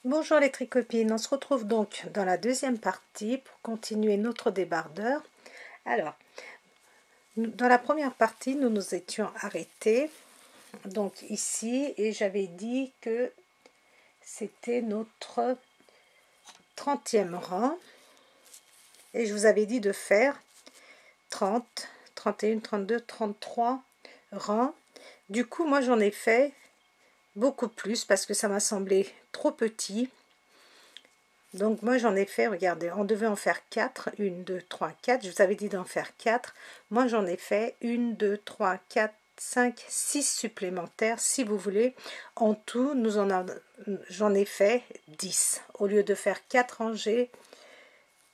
Bonjour les tricopines, on se retrouve donc dans la deuxième partie pour continuer notre débardeur. Alors, dans la première partie, nous nous étions arrêtés donc ici et j'avais dit que c'était notre 30e rang et je vous avais dit de faire 30, 31, 32, 33 rangs. Du coup, moi j'en ai fait beaucoup plus parce que ça m'a semblé trop petit. Donc moi j'en ai fait, regardez, on devait en faire 4, 1, 2, 3, 4, je vous avais dit d'en faire 4, moi j'en ai fait 1, 2, 3, 4, 5, 6 supplémentaires si vous voulez. En tout, j'en ai fait 10. Au lieu de faire 4 rangées,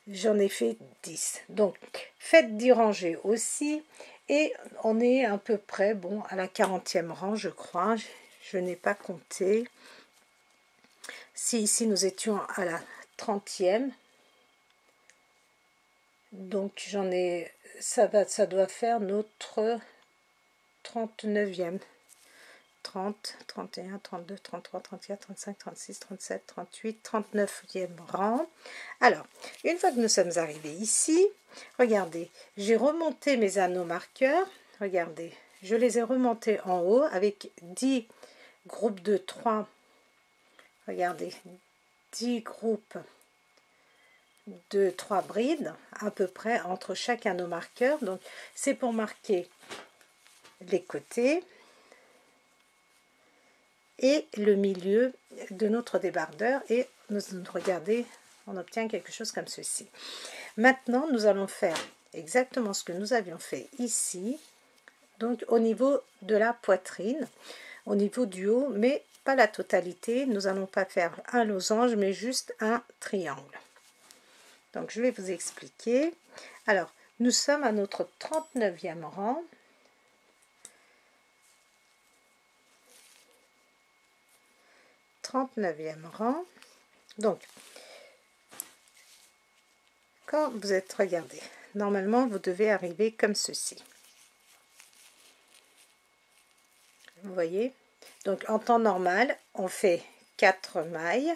j'en ai fait 10. Donc faites 10 rangées aussi et on est à peu près, bon, à la 40e rang je crois, je n'ai pas compté. Si ici nous étions à la 30e, donc j'en ai, ça doit faire notre 39e, 30, 31, 32, 33, 34, 35, 36, 37, 38, 39e rang. Alors, une fois que nous sommes arrivés ici, regardez, j'ai remonté mes anneaux marqueurs, regardez, je les ai remontés en haut avec 10 groupes de 3, regardez, 10 groupes de 3 brides à peu près entre chaque anneau marqueur. Donc c'est pour marquer les côtés et le milieu de notre débardeur et regardez, on obtient quelque chose comme ceci. Maintenant nous allons faire exactement ce que nous avions fait ici, donc au niveau de la poitrine, au niveau du haut, mais pas la totalité. Nous allons pas faire un losange mais juste un triangle. Donc je vais vous expliquer. Alors nous sommes à notre 39e rang. Donc quand vous êtes, regardez, normalement vous devez arriver comme ceci, vous voyez. Donc en temps normal on fait 4 mailles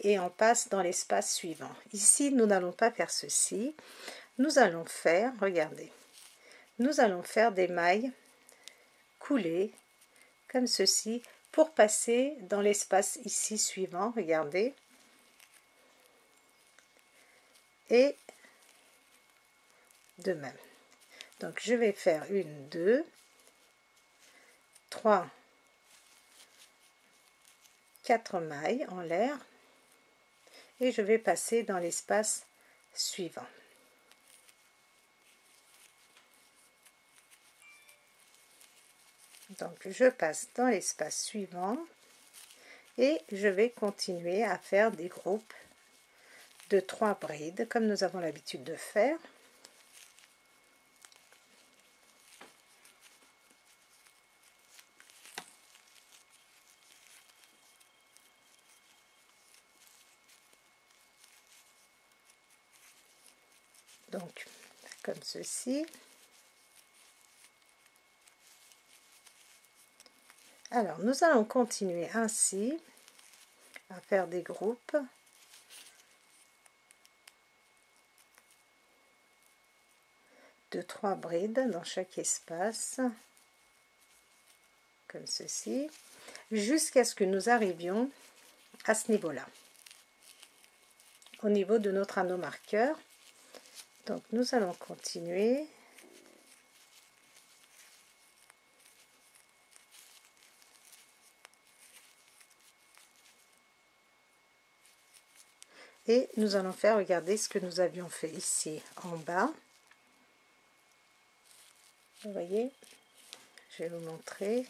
et on passe dans l'espace suivant. Ici nous n'allons pas faire ceci, nous allons faire, regardez, nous allons faire des mailles coulées comme ceci pour passer dans l'espace ici suivant, regardez. Et de même, donc je vais faire 1, 2, 3, 4 mailles en l'air et je vais passer dans l'espace suivant. Donc je passe dans l'espace suivant et je vais continuer à faire des groupes de 3 brides comme nous avons l'habitude de faire. Donc comme ceci. Alors nous allons continuer ainsi à faire des groupes de 3 brides dans chaque espace comme ceci jusqu'à ce que nous arrivions à ce niveau là, au niveau de notre anneau marqueur. Donc nous allons continuer et nous allons faire, regarder ce que nous avions fait ici en bas, vous voyez, je vais vous montrer.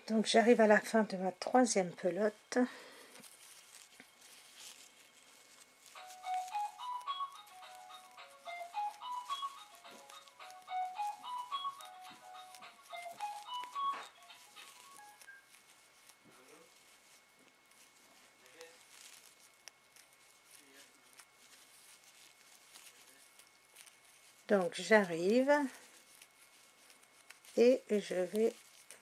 Donc j'arrive à la fin de ma 3e pelote. Donc j'arrive et je vais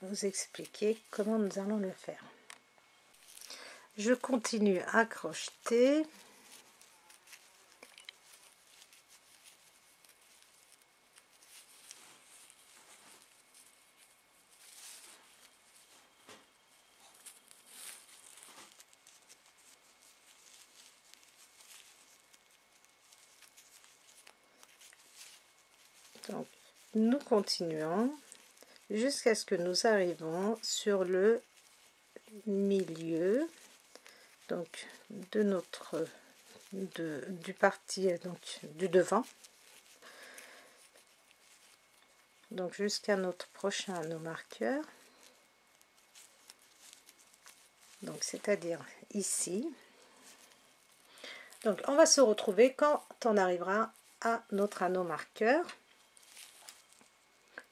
vous expliquer comment nous allons le faire. Je continue à crocheter. Donc nous continuons jusqu'à ce que nous arrivons sur le milieu donc de notre du parti, donc du devant, donc jusqu'à notre prochain anneau marqueur, donc c'est-à-dire ici. Donc on va se retrouver quand on arrivera à notre anneau marqueur.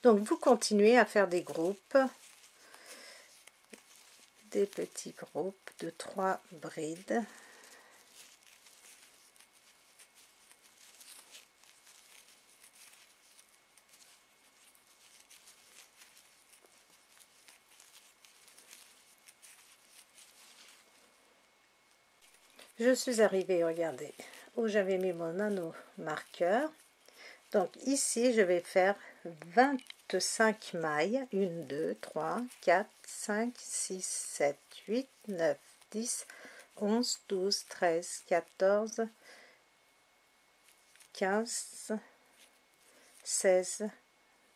Donc vous continuez à faire des groupes, des petits groupes de 3 brides. Je suis arrivée, regardez, où j'avais mis mon anneau marqueur. Donc ici, je vais faire 25 mailles. 1, 2, 3, 4, 5, 6, 7, 8, 9, 10, 11, 12, 13, 14, 15, 16,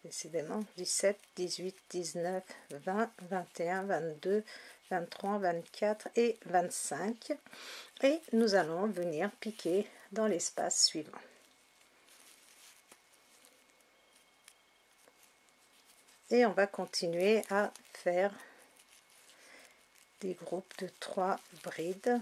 décidément, 17, 18, 19, 20, 21, 22, 23, 24 et 25. Et nous allons venir piquer dans l'espace suivant. Et on va continuer à faire des groupes de 3 brides.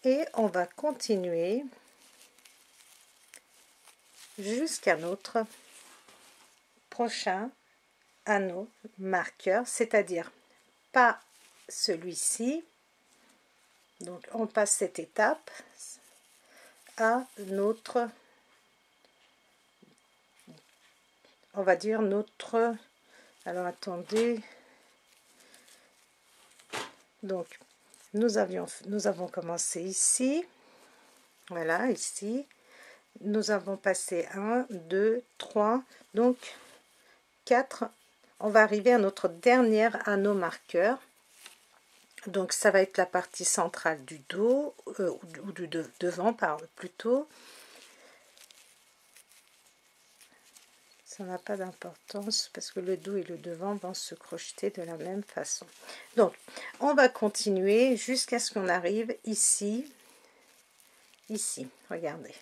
Et on va continuer jusqu'à notre prochain anneau marqueur, c'est-à-dire pas celui-ci. Donc on passe cette étape à notre, on va dire notre, alors attendez, donc nous avons commencé ici, voilà, ici nous avons passé 1, 2, 3, donc 4. On va arriver à notre dernier anneau marqueur, donc ça va être la partie centrale du dos ou du devant plutôt. Ça n'a pas d'importance parce que le dos et le devant vont se crocheter de la même façon. Donc on va continuer jusqu'à ce qu'on arrive ici, regardez,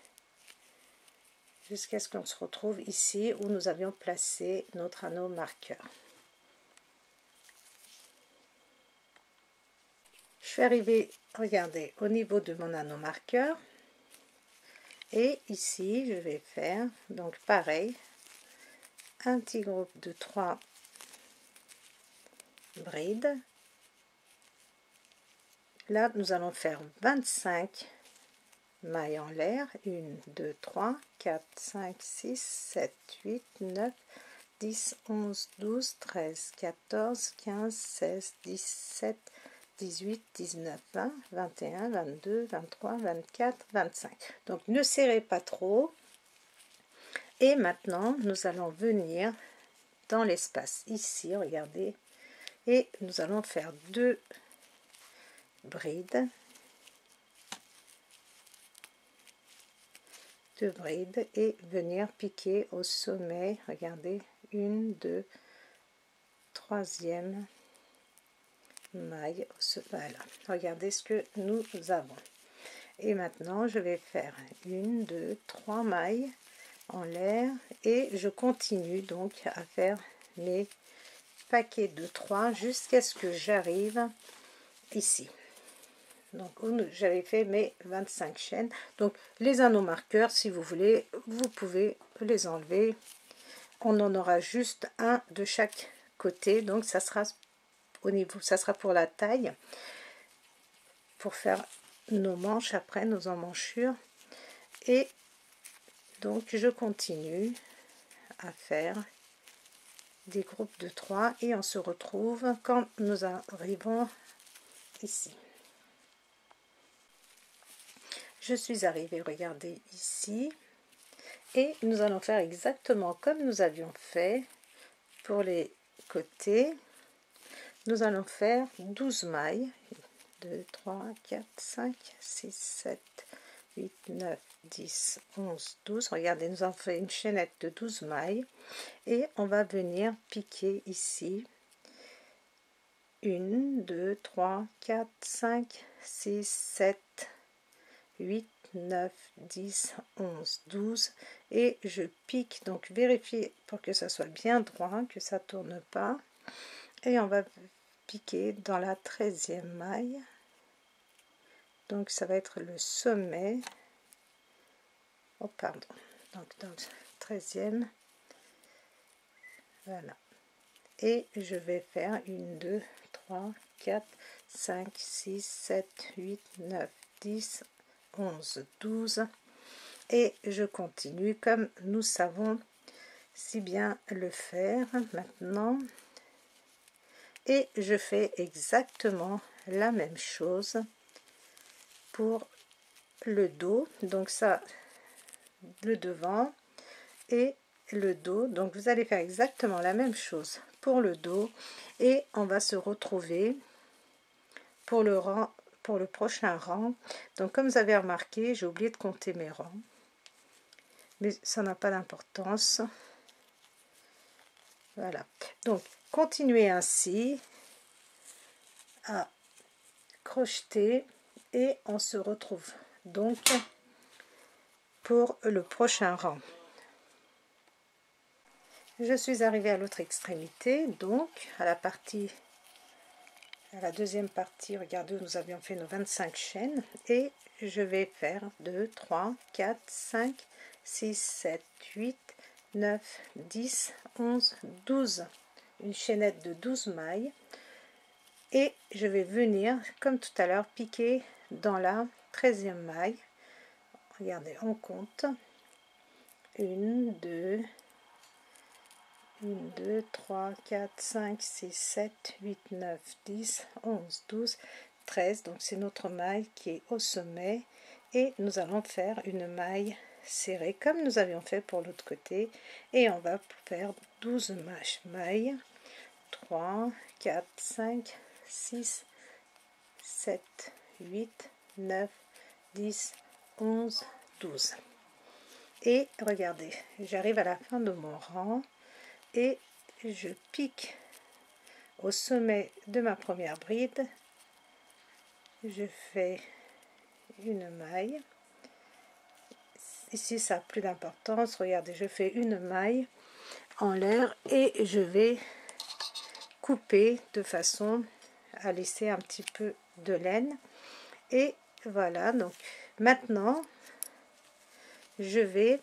jusqu'à ce qu'on se retrouve ici où nous avions placé notre anneau marqueur. Je suis arrivée, regardez, au niveau de mon anneau marqueur, et ici je vais faire donc pareil, un petit groupe de 3 brides. Là nous allons faire 25 mailles en l'air, 1, 2, 3, 4, 5, 6, 7, 8, 9, 10, 11, 12, 13, 14, 15, 16, 17, 18, 19, 20, 21, 22, 23, 24, 25. Donc ne serrez pas trop. Et maintenant nous allons venir dans l'espace ici, regardez, et nous allons faire 2 brides, et venir piquer au sommet, regardez, 1, 2, 3e maille, voilà, regardez ce que nous avons. Et maintenant je vais faire 1, 2, 3 mailles en l'air et je continue donc à faire mes paquet de 3 jusqu'à ce que j'arrive ici. Donc j'avais fait mes 25 chaînes. Donc les anneaux marqueurs, si vous voulez, vous pouvez les enlever. On en aura juste un de chaque côté, donc ça sera au niveau, ça sera pour la taille, pour faire nos manches après, nos emmanchures. Et donc je continue à faire des groupes de 3 et on se retrouve quand nous arrivons ici. Je suis arrivée, regardez ici, et nous allons faire exactement comme nous avions fait pour les côtés. Nous allons faire 12 mailles, 2, 3, 4, 5, 6, 7, 8, 9, 10, 11, 12. Regardez, nous avons fait une chaînette de 12 mailles et on va venir piquer ici 1, 2, 3, 4, 5, 6, 7, 8, 9, 10, 11, 12 et je pique. Donc vérifiez pour que ça soit bien droit, que ça tourne pas, et on va piquer dans la 13e maille. Donc ça va être le sommet, oh pardon, donc dans le 13e, voilà, et je vais faire 1, 2, 3, 4, 5, 6, 7, 8, 9, 10, 11, 12 et je continue comme nous savons si bien le faire maintenant, et je fais exactement la même chose pour le dos. Donc ça, le devant et le dos, donc vous allez faire exactement la même chose pour le dos et on va se retrouver pour le rang, pour le prochain rang. Donc comme vous avez remarqué, j'ai oublié de compter mes rangs, mais ça n'a pas d'importance. Voilà, donc continuez ainsi à crocheter et on se retrouve donc pour le prochain rang. Je suis arrivée à l'autre extrémité, donc à la partie, à la deuxième partie, regardez, nous avions fait nos 25 chaînes et je vais faire 2, 3, 4, 5, 6, 7, 8, 9, 10, 11, 12, une chaînette de 12 mailles, et je vais venir comme tout à l'heure piquer dans la 13e maille. Regardez, on compte 1, 2, 3, 4, 5, 6, 7, 8, 9, 10, 11, 12, 13. Donc c'est notre maille qui est au sommet et nous allons faire une maille serrée comme nous avions fait pour l'autre côté et on va faire 12 mailles. 3, 4, 5, 6, 7, 8, 9, 10, 11, 12. Et regardez, j'arrive à la fin de mon rang et je pique au sommet de ma première bride. Je fais une maille. Ici ça n'a plus d'importance, regardez, je fais une maille en l'air et je vais couper de façon à laisser un petit peu de laine. Et voilà, donc maintenant je vais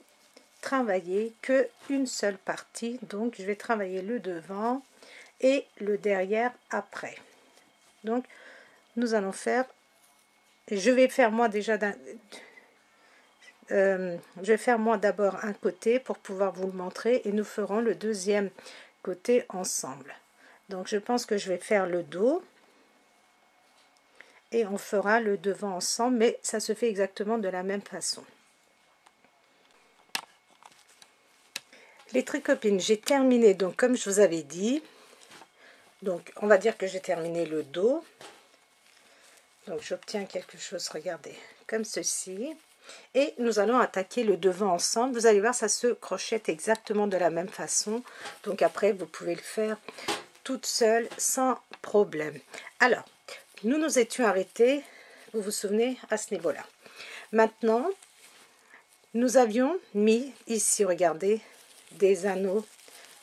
travailler que une seule partie, donc je vais travailler le devant et le derrière après. Donc nous allons faire, je vais faire moi déjà je vais faire moi d'abord un côté pour pouvoir vous le montrer et nous ferons le deuxième côté ensemble. Donc je pense que je vais faire le dos et on fera le devant ensemble, mais ça se fait exactement de la même façon. Les tricopines, j'ai terminé, donc comme je vous avais dit, donc on va dire que j'ai terminé le dos. Donc j'obtiens quelque chose, regardez, comme ceci. Et nous allons attaquer le devant ensemble. Vous allez voir, ça se crochette exactement de la même façon. Donc après, vous pouvez le faire toute seule sans problème. Alors, nous nous étions arrêtés, vous vous souvenez, à ce niveau-là. Maintenant, nous avions mis ici, regardez, des anneaux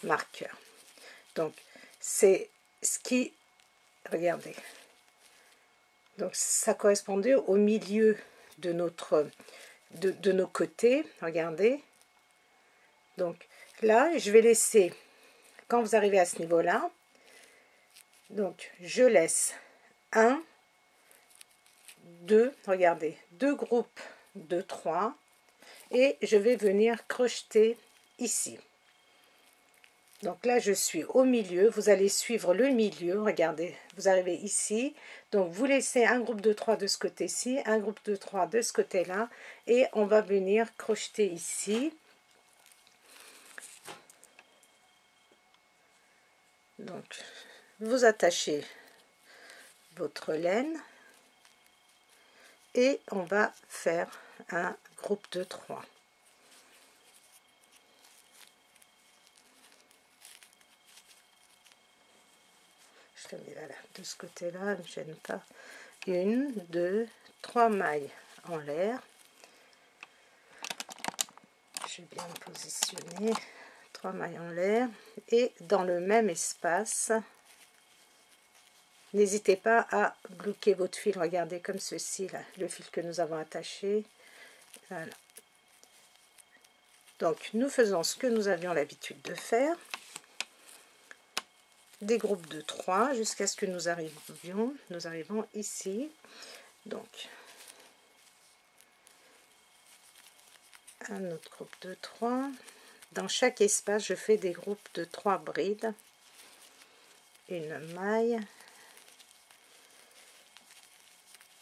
marqueurs. Donc, c'est ce qui, regardez, donc ça correspondait au milieu de notre de nos côtés, regardez. Donc là je vais laisser, quand vous arrivez à ce niveau là, donc je laisse 1 2, regardez, 2 groupes de 3 et je vais venir crocheter ici. Donc là je suis au milieu, vous allez suivre le milieu, regardez, vous arrivez ici, donc vous laissez un groupe de 3 de ce côté-ci, un groupe de 3 de ce côté-là, et on va venir crocheter ici. Donc vous attachez votre laine et on va faire un groupe de 3. Je le mets là, de ce côté-là, ne gêne pas. 1, 2, 3 mailles en l'air. Je vais bien me positionner. 3 mailles en l'air. Et dans le même espace, n'hésitez pas à bloquer votre fil. Regardez comme ceci, là, le fil que nous avons attaché. Voilà. Donc, nous faisons ce que nous avions l'habitude de faire. Des groupes de 3 jusqu'à ce que nous arrivons ici. Donc, un autre groupe de 3. Dans chaque espace, je fais des groupes de 3 brides. Une maille.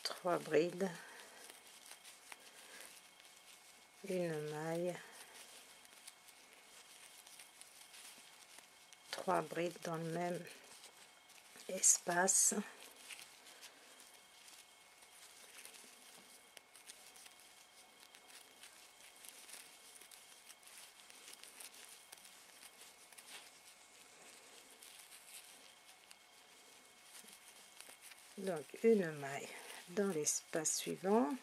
3 brides. Une maille. 3 brides dans le même espace. Donc une maille dans l'espace suivant.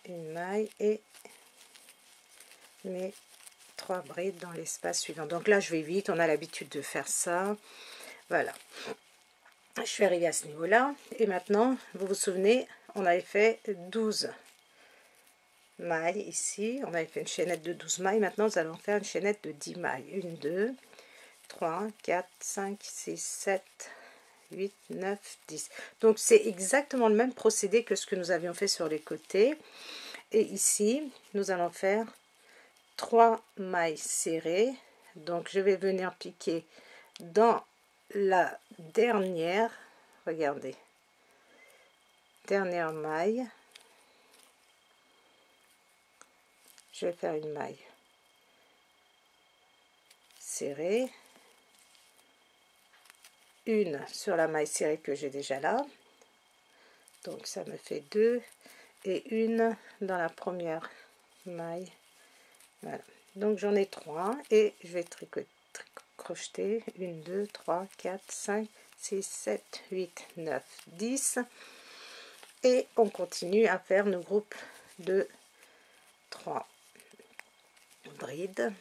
Une maille et mes 3 brides dans l'espace suivant. Donc là je vais vite, on a l'habitude de faire ça. Voilà, je suis arrivée à ce niveau là et maintenant vous vous souvenez, on avait fait 12 mailles ici, on avait fait une chaînette de 12 mailles. Maintenant nous allons faire une chaînette de 10 mailles. 1 2 3 4 5 6 7 8 9 10. Donc c'est exactement le même procédé que ce que nous avions fait sur les côtés. Et ici nous allons faire 3 mailles serrées. Donc je vais venir piquer dans la dernière, regardez, dernière maille. Je vais faire une maille serrée, une sur la maille serrée que j'ai déjà là, donc ça me fait 2, et une dans la première maille. Voilà, donc j'en ai 3 et je vais crocheter 1 2 3 4 5 6 7 8 9 10 et on continue à faire nos groupes de 3 brides.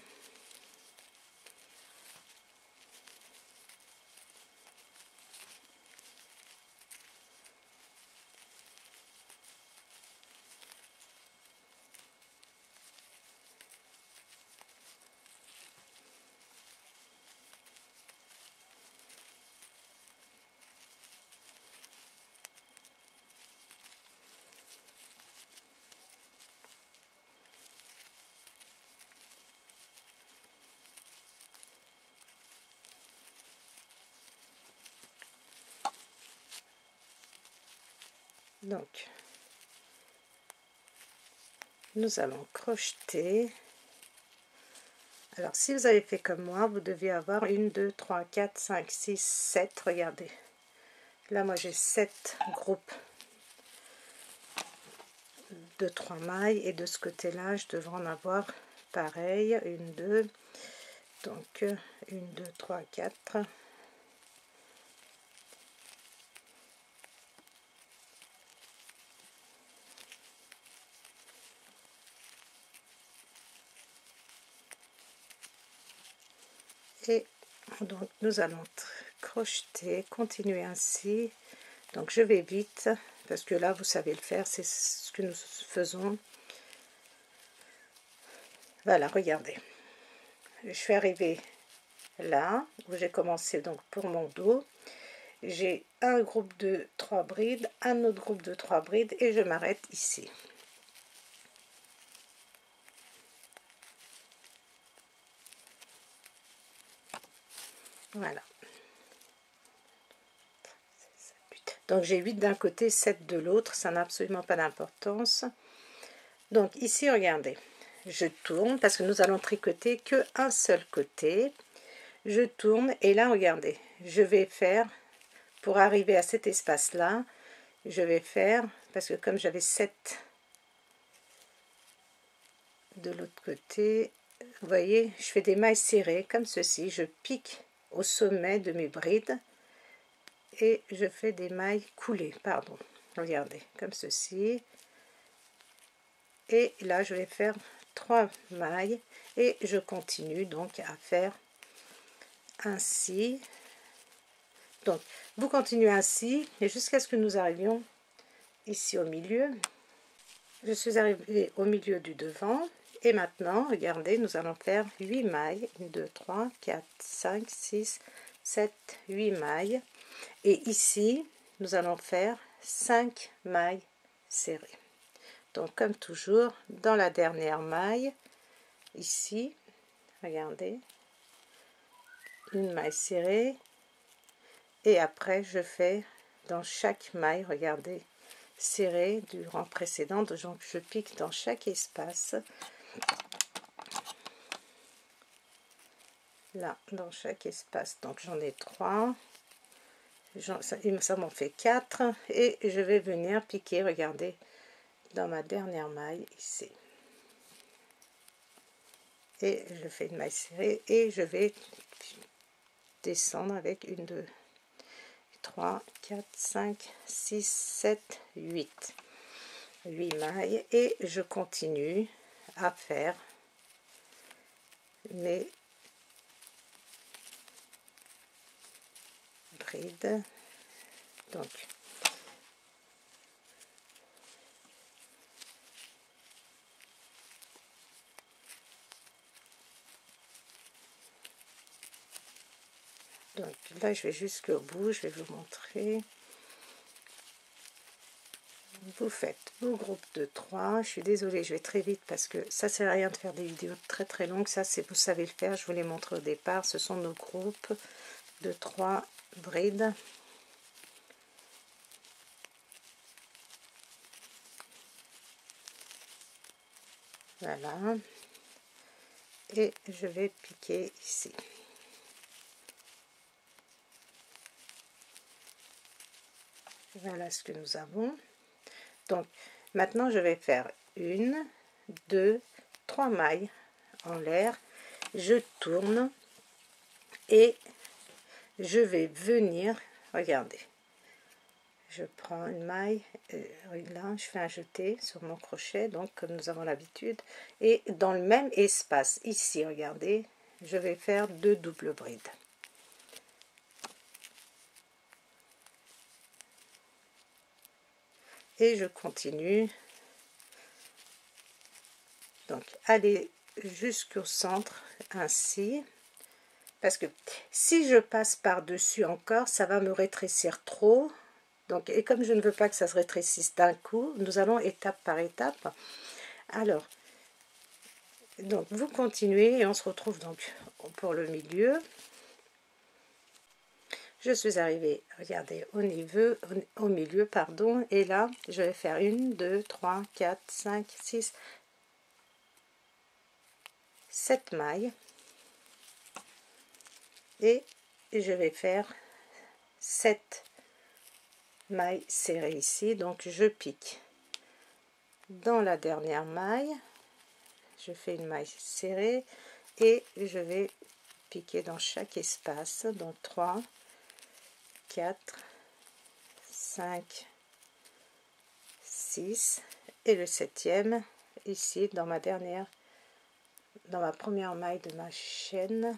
Donc nous allons crocheter. Alors si vous avez fait comme moi, vous deviez avoir 1 2 3 4 5 6 7, regardez, là moi j'ai 7 groupes de 3 mailles et de ce côté là je devrais en avoir pareil, 1 2, donc 1 2 3 4. Et donc nous allons crocheter, continuer ainsi. Donc je vais vite parce que là vous savez le faire, c'est ce que nous faisons. Voilà, regardez, je suis arrivée là où j'ai commencé. Donc pour mon dos, j'ai un groupe de 3 brides, un autre groupe de 3 brides et je m'arrête ici. Voilà. Donc j'ai 8 d'un côté, 7 de l'autre, ça n'a absolument pas d'importance. Donc ici, regardez, je tourne parce que nous allons tricoter que un seul côté. Je tourne et là, regardez, je vais faire, pour arriver à cet espace-là, je vais faire, parce que comme j'avais 7 de l'autre côté, vous voyez, je fais des mailles serrées comme ceci, je pique au sommet de mes brides et je fais des mailles coulées, pardon, regardez, comme ceci. Et là je vais faire 3 mailles et je continue donc à faire ainsi. Donc vous continuez ainsi et jusqu'à ce que nous arrivions ici au milieu. Je suis arrivée au milieu du devant et maintenant regardez, nous allons faire 8 mailles, 1 2 3 4 5 6 7 8 mailles et ici nous allons faire 5 mailles serrées. Donc comme toujours, dans la dernière maille ici, regardez, une maille serrée et après je fais dans chaque maille, regardez, serrée du rang précédent, donc je pique dans chaque espace, là dans chaque espace. Donc j'en ai 3, ça m'en fait 4 et je vais venir piquer, regardez, dans ma dernière maille ici et je fais une maille serrée et je vais descendre avec 1 2 3 4 5 6 7 8 mailles et je continue à faire mes brides. Donc là je vais jusqu'au bout, je vais vous montrer. Vous faites vos groupes de 3. Je suis désolée, je vais très vite parce que ça sert à rien de faire des vidéos très longues. Ça, c'est, vous savez le faire, je vous les montre au départ. Ce sont nos groupes de 3 brides. Voilà. Et je vais piquer ici. Voilà ce que nous avons. Donc maintenant je vais faire 1 2 3 mailles en l'air, je tourne et je vais venir, regardez, je prends une maille, là je fais un jeté sur mon crochet, donc comme nous avons l'habitude, et dans le même espace ici, regardez, je vais faire 2 doubles brides. Et je continue, donc aller jusqu'au centre ainsi, parce que si je passe par dessus encore, ça va me rétrécir trop. Donc, et comme je ne veux pas que ça se rétrécisse d'un coup, nous allons étape par étape. Alors, donc vous continuez et on se retrouve donc pour le milieu. Je suis arrivée, regardez, au milieu, pardon, et là, je vais faire 1, 2, 3, 4, 5, 6, 7 mailles. Et je vais faire 7 mailles serrées ici, donc je pique dans la dernière maille, je fais une maille serrée et je vais piquer dans chaque espace, donc 3 4 5 6 et le 7e ici dans ma première maille de ma chaîne,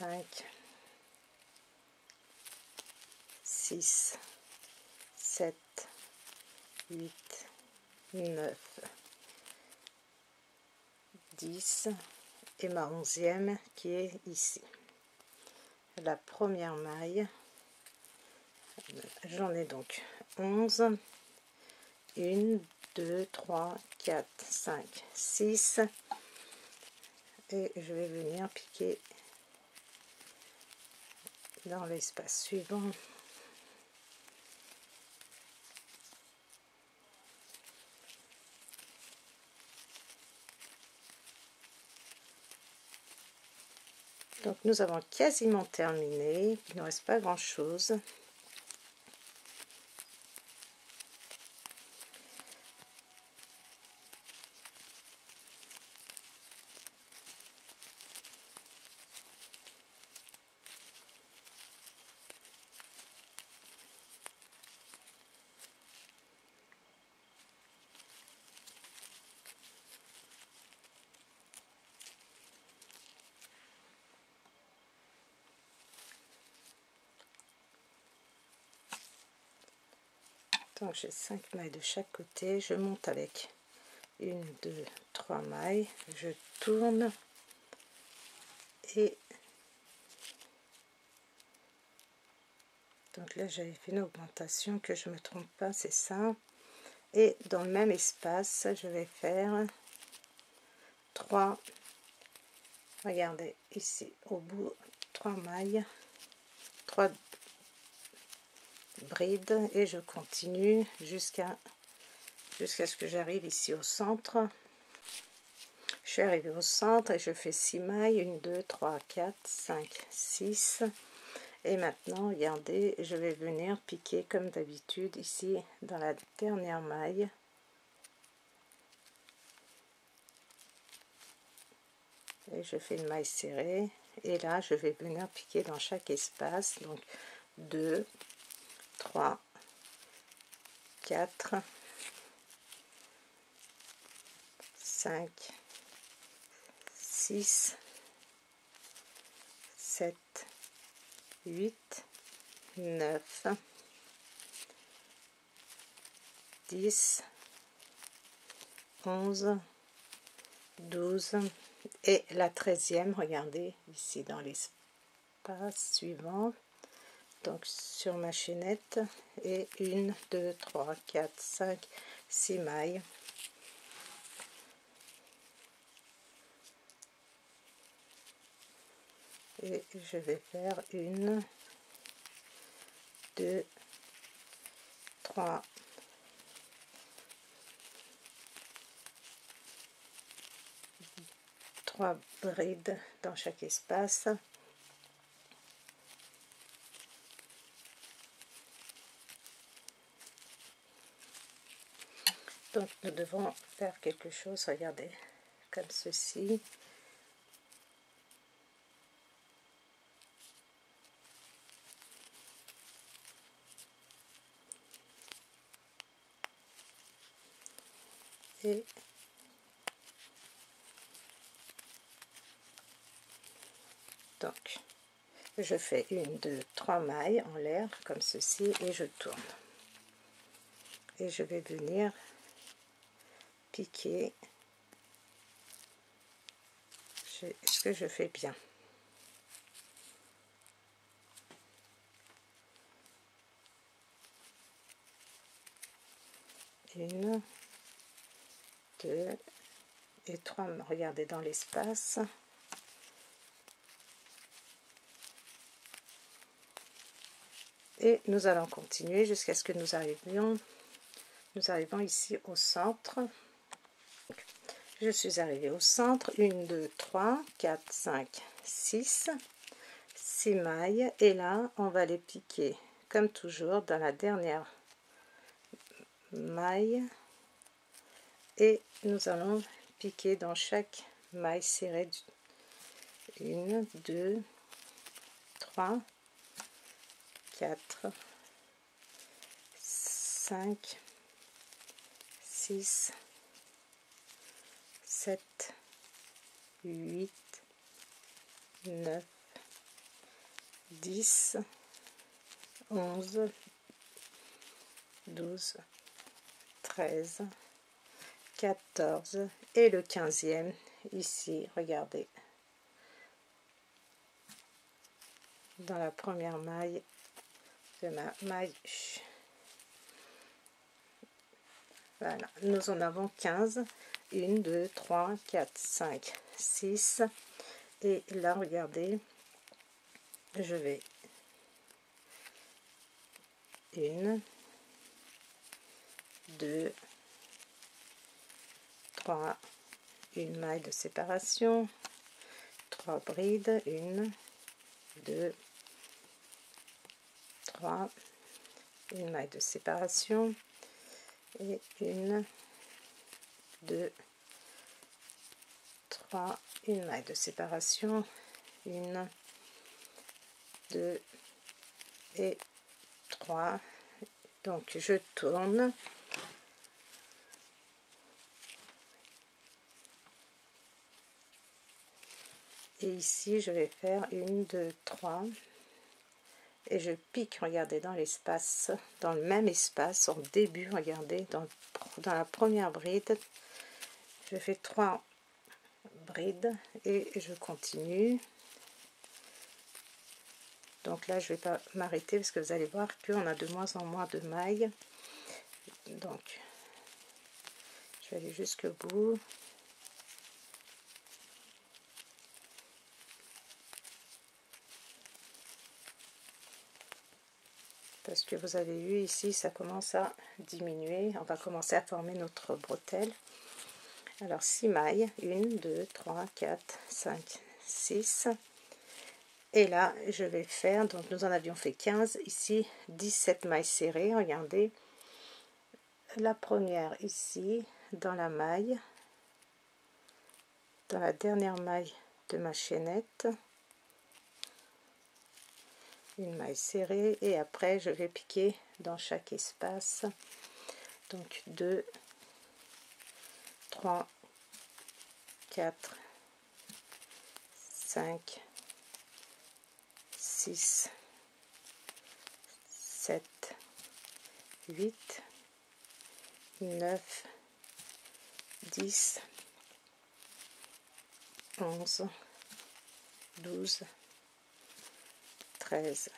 5, 6, 7, 8, 9, 10 et ma 11e qui est ici. La première maille, j'en ai donc 11, 1, 2, 3, 4, 5, 6 et je vais venir piquer dans l'espace suivant. Donc nous avons quasiment terminé, il ne reste pas grand chose. Donc j'ai 5 mailles de chaque côté, je monte avec 1, 2, 3 mailles, je tourne et donc là j'avais fait une augmentation, que je me trompe pas, c'est ça. Et dans le même espace je vais faire 3, regardez ici au bout, 3 mailles, 3 brides et je continue jusqu'à ce que j'arrive ici au centre. Je suis arrivée au centre et je fais 6 mailles, 1, 2, 3, 4, 5, 6 et maintenant regardez, je vais venir piquer comme d'habitude ici dans la dernière maille et je fais une maille serrée et là je vais venir piquer dans chaque espace, donc 2, 3, 4, 5, 6, 7, 8, 9, 10, 11, 12 et la 13e, regardez ici dans l'espace suivant, donc sur ma chaînette, et 1, 2, 3, 4, 5, 6 mailles. Et je vais faire 1, 2, 3, 3 brides dans chaque espace. Donc nous devons faire quelque chose, regardez, comme ceci. Et donc je fais 1, 2, 3 mailles en l'air comme ceci et je tourne et je vais venir piquer. Est-ce que je fais bien? Une, 2 et 3, regardez dans l'espace. Et nous allons continuer jusqu'à ce que nous arrivons ici au centre. Je suis arrivée au centre, 1, 2, 3, 4, 5, 6, 6 mailles et là on va les piquer comme toujours dans la dernière maille et nous allons piquer dans chaque maille serrée. 1, 2, 3, 4, 5, 6, 7, 8, 9, 10, 11, 12, 13, 14 et le 15e ici, regardez, dans la première maille de ma maille. Voilà, nous en avons 15, 1, 2, 3, 4, 5, 6, et là, regardez, je vais 1, 2, 3, une maille de séparation, 3 brides, 1, 2, 3, une maille de séparation, et 1, 2, 3, une maille de séparation, 1, 2 et 3. Donc je tourne et ici je vais faire 1, 2, 3 et je pique, regardez, dans l'espace, dans le même espace en début, regardez, dans la première bride, je fais 3 brides et je continue. Donc là je vais pas m'arrêter parce que vous allez voir qu'on a de moins en moins de mailles, donc je vais aller jusqu'au bout. Parce que vous avez vu ici, ça commence à diminuer. On va commencer à former notre bretelle. Alors 6 mailles, 1, 2, 3, 4, 5, 6. Et là, je vais faire, donc nous en avions fait 15, ici 17 mailles serrées. Regardez, la première ici, dans la maille, dans la dernière maille de ma chaînette. Une maille serrée et après je vais piquer dans chaque espace, donc 2, 3, 4, 5, 6, 7, 8, 9, 10, 11, 12, 13,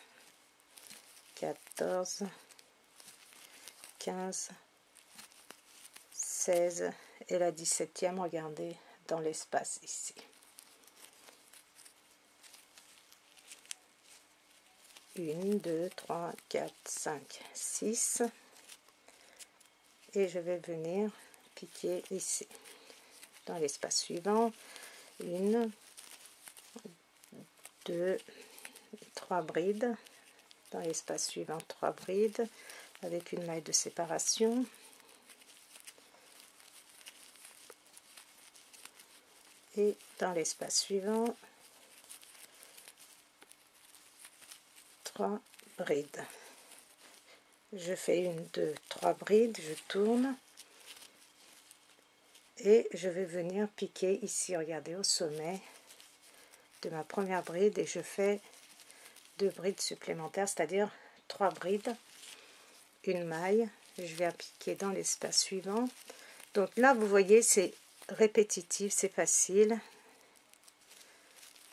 14, 15, 16 et la 17e, regardez, dans l'espace ici. 1, 2, 3, 4, 5, 6 et je vais venir piquer ici. Dans l'espace suivant, 1, 2, 3 brides, dans l'espace suivant 3 brides avec une maille de séparation, et dans l'espace suivant 3 brides. Je fais 1, 2, 3 brides, je tourne et je vais venir piquer ici, regardez, au sommet de ma première bride, et je fais 2 brides supplémentaires, c'est-à-dire 3 brides, une maille, je vais appliquer dans l'espace suivant. Donc là vous voyez, c'est répétitif, c'est facile,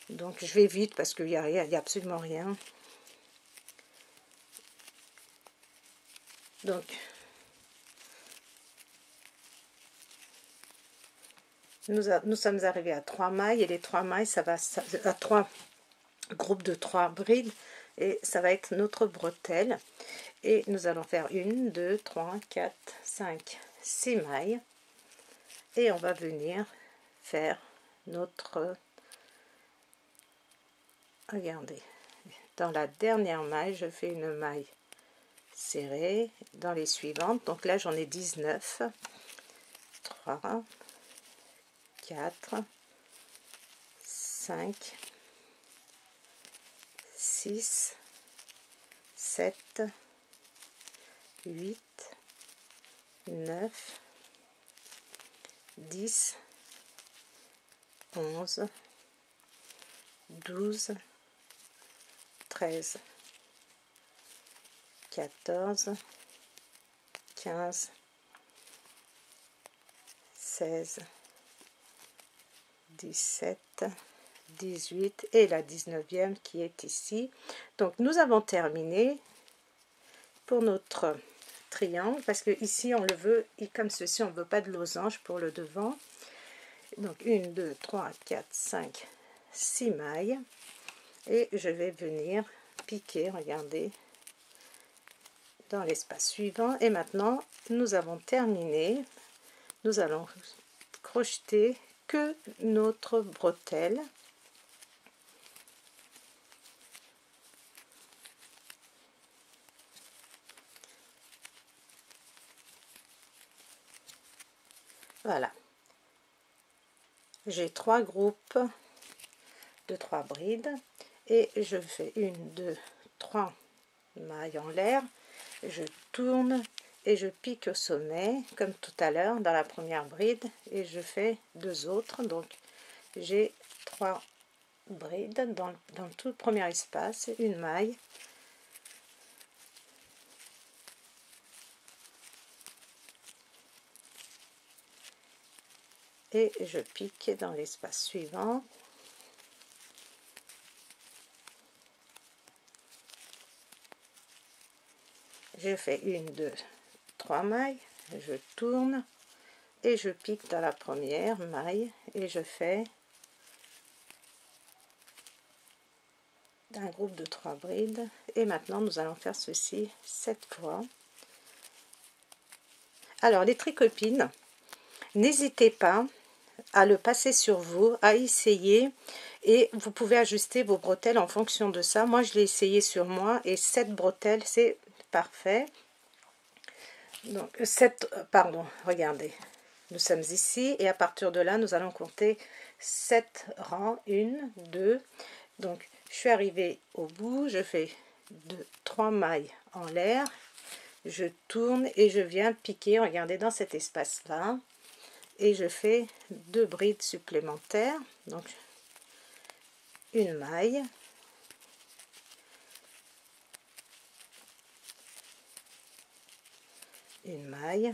donc je vais vite parce qu'il n'y a rien, il n'y a absolument rien. Donc nous sommes arrivés à 3 mailles, et les 3 mailles, ça va à 3 groupes de 3 brides, et ça va être notre bretelle. Et nous allons faire 1, 2, 3, 4, 5, 6 mailles, et on va venir faire notre, regardez, dans la dernière maille je fais une maille serrée dans les suivantes, donc là j'en ai 19, 3, 4, 5, 6, 7, 8, 9, 10, 11, 12, 13, 14, 15, 16, 17, 18 et la 19e qui est ici. Donc nous avons terminé pour notre triangle, parce que ici on le veut comme ceci, on ne veut pas de losange pour le devant. Donc 1, 2, 3, 4, 5, 6 mailles, et je vais venir piquer, regardez, dans l'espace suivant. Et maintenant nous avons terminé, nous allons crocheter que notre bretelle. Voilà, j'ai 3 groupes de 3 brides et je fais 1, 2, 3 mailles en l'air, je tourne et je pique au sommet comme tout à l'heure dans la première bride, et je fais 2 autres. Donc j'ai 3 brides dans le tout premier espace, une maille, et je pique dans l'espace suivant. Je fais 1, 2, 3 mailles, je tourne et je pique dans la première maille et je fais un groupe de 3 brides. Et maintenant nous allons faire ceci 7 fois. Alors les tricopines, n'hésitez pas à le passer sur vous, à essayer, et vous pouvez ajuster vos bretelles en fonction de ça. Moi je l'ai essayé sur moi et 7 bretelles c'est parfait. Donc 7, pardon, regardez, nous sommes ici et à partir de là nous allons compter 7 rangs, 1, 2, donc je suis arrivée au bout, je fais 3 mailles en l'air, je tourne et je viens piquer, regardez, dans cet espace là, et je fais 2 brides supplémentaires, donc une maille, une maille,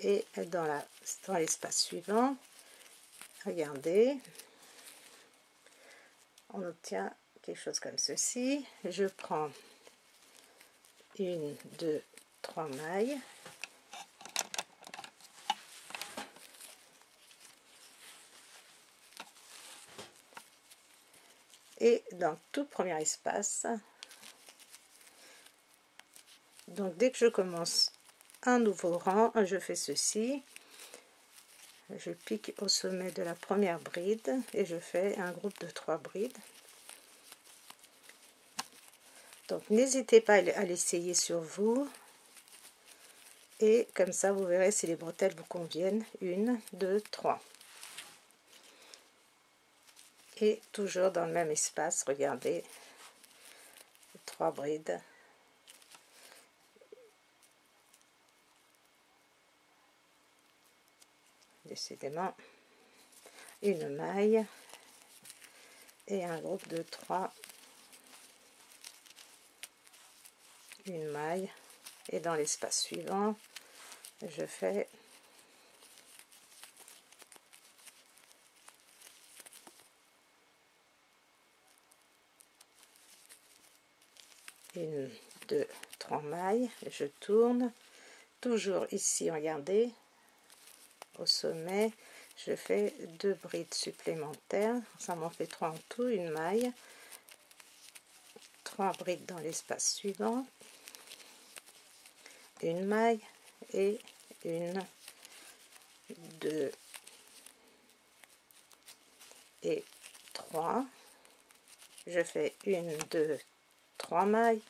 et dans l'espace suivant, regardez, on obtient quelque chose comme ceci. Je prends 1, 2, 3 mailles, et dans tout premier espace, donc dès que je commence un nouveau rang, je fais ceci, je pique au sommet de la première bride et je fais un groupe de 3 brides. Donc n'hésitez pas à l'essayer sur vous, et comme ça vous verrez si les bretelles vous conviennent. 1, 2, 3, et toujours dans le même espace, regardez, 3 brides, décidément, une maille et un groupe de 3, une maille, et dans l'espace suivant je fais une, 2, 3 mailles, je tourne, toujours ici, regardez, au sommet, je fais 2 brides supplémentaires, ça m'en fait 3 en tout, une maille, 3 brides dans l'espace suivant, une maille et une, 2 et 3, je fais 1, 2, 3 mailles,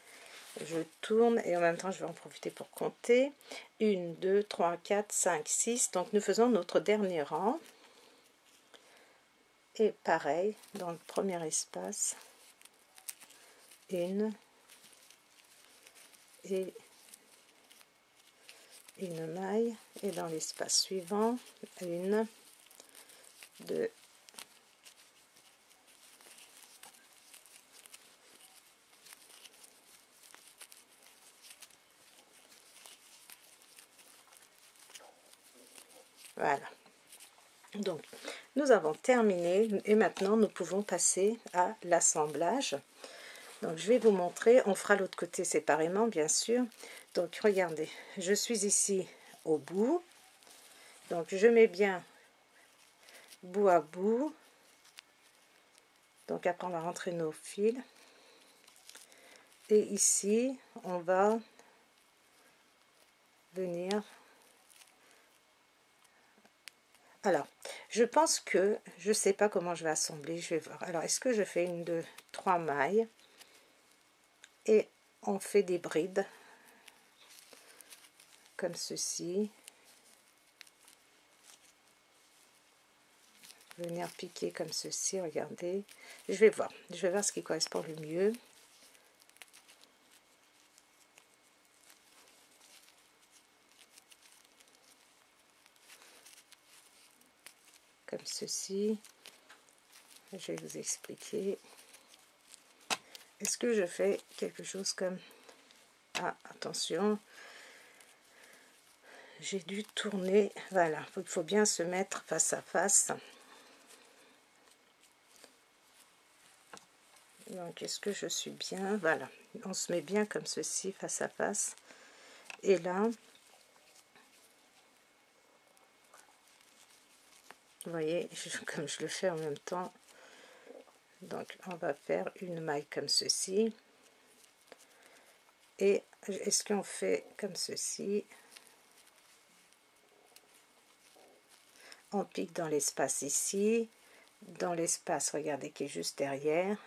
je tourne et en même temps je vais en profiter pour compter 1, 2, 3, 4, 5, 6. Donc nous faisons notre dernier rang, et pareil dans le premier espace, une et une maille, et dans l'espace suivant 1, 2 Voilà. Donc, nous avons terminé et maintenant nous pouvons passer à l'assemblage. Donc, je vais vous montrer. On fera l'autre côté séparément, bien sûr. Donc, regardez, je suis ici au bout. Donc, je mets bien bout à bout. Donc, après, on va rentrer nos fils. Et ici, on va venir. Alors, je pense que je sais pas comment je vais assembler. Je vais voir. Alors, est-ce que je fais une, deux, trois mailles et on fait des brides comme ceci. Venir piquer comme ceci. Regardez. Je vais voir ce qui correspond le mieux. Comme ceci. Je vais vous expliquer. Est-ce que je fais quelque chose comme... Ah, attention. J'ai dû tourner. Voilà, il faut bien se mettre face à face. Donc, est-ce que je suis bien? Voilà, on se met bien comme ceci, face à face. Et là, vous voyez, comme je le fais en même temps. Donc, on va faire une maille comme ceci. Et est-ce qu'on fait comme ceci? On pique dans l'espace ici, dans l'espace, regardez, qui est juste derrière.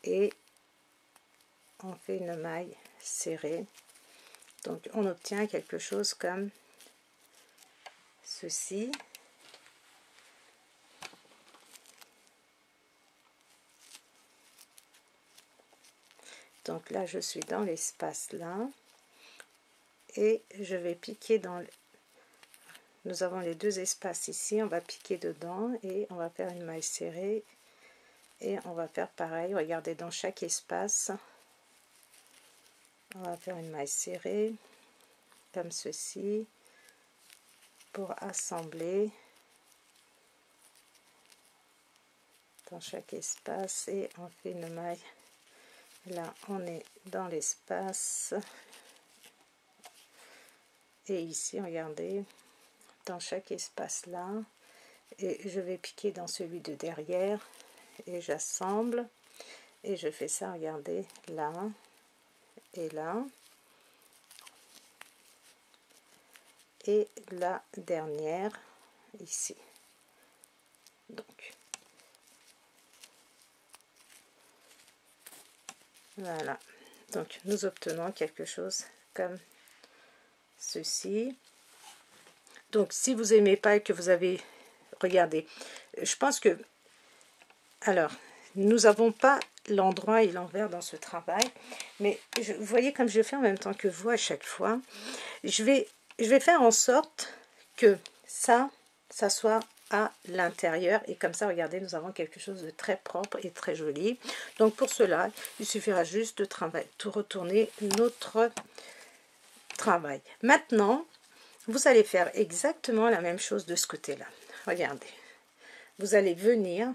Et on fait une maille serrée. Donc, on obtient quelque chose comme ceci. Donc là, je suis dans l'espace là. Et je vais piquer dans... Nous avons les deux espaces ici. On va piquer dedans et on va faire une maille serrée. Et on va faire pareil. Regardez, dans chaque espace, on va faire une maille serrée. Comme ceci. Pour assembler. Dans chaque espace. Et on fait une maille. Là, on est dans l'espace. Et ici, regardez, dans chaque espace là. Et je vais piquer dans celui de derrière. Et j'assemble. Et je fais ça, regardez, là. Et là. Et la dernière, ici. Donc, voilà. Donc, nous obtenons quelque chose comme ceci. Donc, si vous n'aimez pas et que vous avez... Regardez, je pense que... Alors, nous n'avons pas l'endroit et l'envers dans ce travail. Mais vous voyez, comme je fais en même temps que vous à chaque fois, je vais faire en sorte que ça soit à l'intérieur. Et comme ça, regardez, nous avons quelque chose de très propre et très joli. Donc, pour cela, il suffira juste de retourner notre travail. Maintenant, vous allez faire exactement la même chose de ce côté-là. Regardez. Vous allez venir,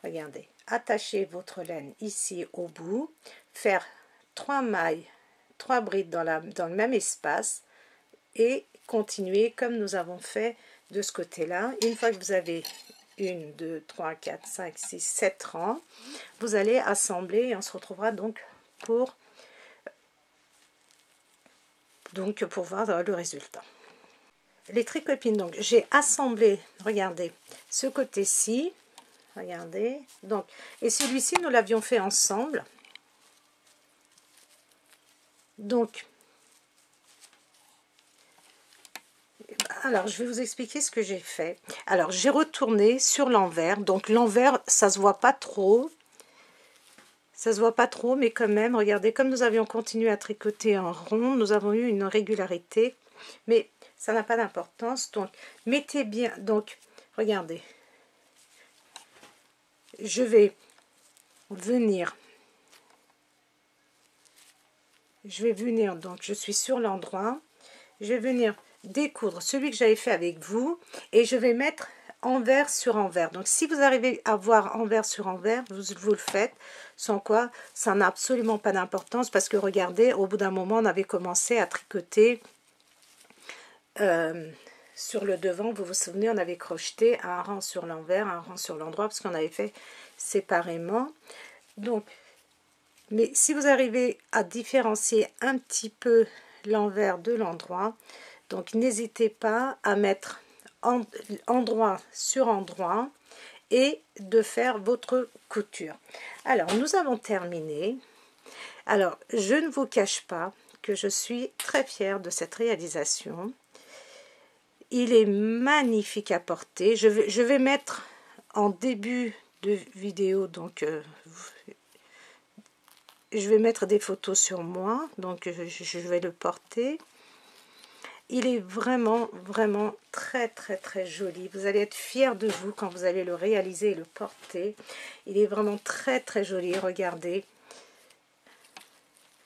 regardez, attacher votre laine ici au bout, faire 3 mailles, 3 brides dans le même espace et continuer comme nous avons fait de ce côté-là. Une fois que vous avez 1, 2, 3, 4, 5, 6, 7 rangs, vous allez assembler et on se retrouvera donc pour voir le résultat. Les tricopines, donc j'ai assemblé, regardez, ce côté-ci, regardez, donc, et celui-ci nous l'avions fait ensemble. Donc, alors je vais vous expliquer ce que j'ai fait. Alors j'ai retourné sur l'envers, donc l'envers ça se voit pas trop. Ça se voit pas trop, mais quand même, regardez, comme nous avions continué à tricoter en rond, nous avons eu une régularité, mais ça n'a pas d'importance. Donc, mettez bien, donc, regardez, je vais venir, donc je suis sur l'endroit, je vais venir découdre celui que j'avais fait avec vous et je vais mettre envers sur envers. Donc si vous arrivez à voir envers sur envers, vous le faites, sans quoi ça n'a absolument pas d'importance, parce que regardez, au bout d'un moment on avait commencé à tricoter sur le devant, vous vous souvenez, on avait crocheté un rang sur l'envers, un rang sur l'endroit, parce qu'on avait fait séparément. Donc, mais si vous arrivez à différencier un petit peu l'envers de l'endroit, donc n'hésitez pas à mettre endroit sur endroit et de faire votre couture. Alors nous avons terminé. Alors je ne vous cache pas que je suis très fière de cette réalisation. Il est magnifique à porter. Je vais mettre en début de vidéo, donc je vais mettre des photos sur moi, donc je vais le porter. Il est vraiment, vraiment très, très, très joli. Vous allez être fiers de vous quand vous allez le réaliser et le porter. Il est vraiment très, très joli. Regardez.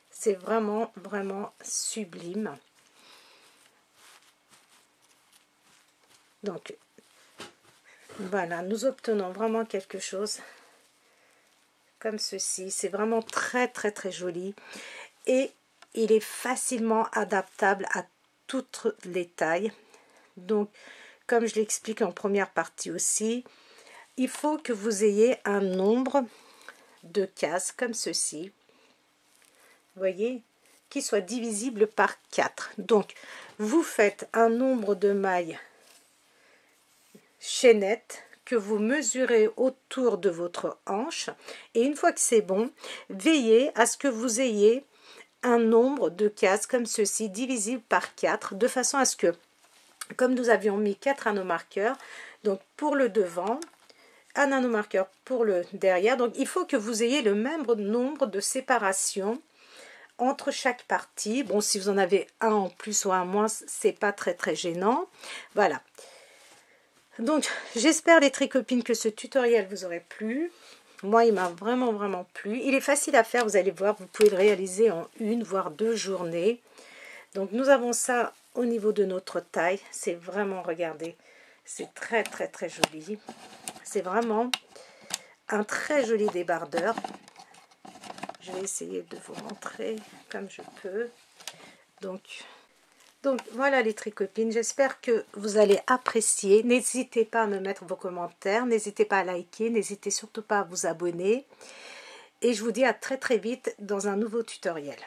C'est vraiment, vraiment sublime. Donc, voilà, nous obtenons vraiment quelque chose comme ceci. C'est vraiment très, très, très joli. Et il est facilement adaptable à toutes les tailles. Donc, comme je l'explique en première partie aussi, il faut que vous ayez un nombre de cases comme ceci, vous voyez, qui soit divisible par 4. Donc, vous faites un nombre de mailles chaînettes que vous mesurez autour de votre hanche, et une fois que c'est bon, veillez à ce que vous ayez un nombre de cases comme ceci divisible par 4, de façon à ce que, comme nous avions mis 4 anneaux marqueurs, donc pour le devant, un anneau marqueur pour le derrière, donc il faut que vous ayez le même nombre de séparations entre chaque partie. Bon, si vous en avez un en plus ou un en moins, c'est pas très très gênant. Voilà. Donc j'espère les tricopines que ce tutoriel vous aurait plu. Moi il m'a vraiment vraiment plu. Il est facile à faire, vous allez voir, vous pouvez le réaliser en 1 voire 2 journées. Donc nous avons ça au niveau de notre taille. C'est vraiment, regardez, c'est très très très joli. C'est vraiment un très joli débardeur. Je vais essayer de vous montrer comme je peux. Donc voilà les tricopines, j'espère que vous allez apprécier. N'hésitez pas à me mettre vos commentaires, n'hésitez pas à liker, n'hésitez surtout pas à vous abonner. Et je vous dis à très très vite dans un nouveau tutoriel.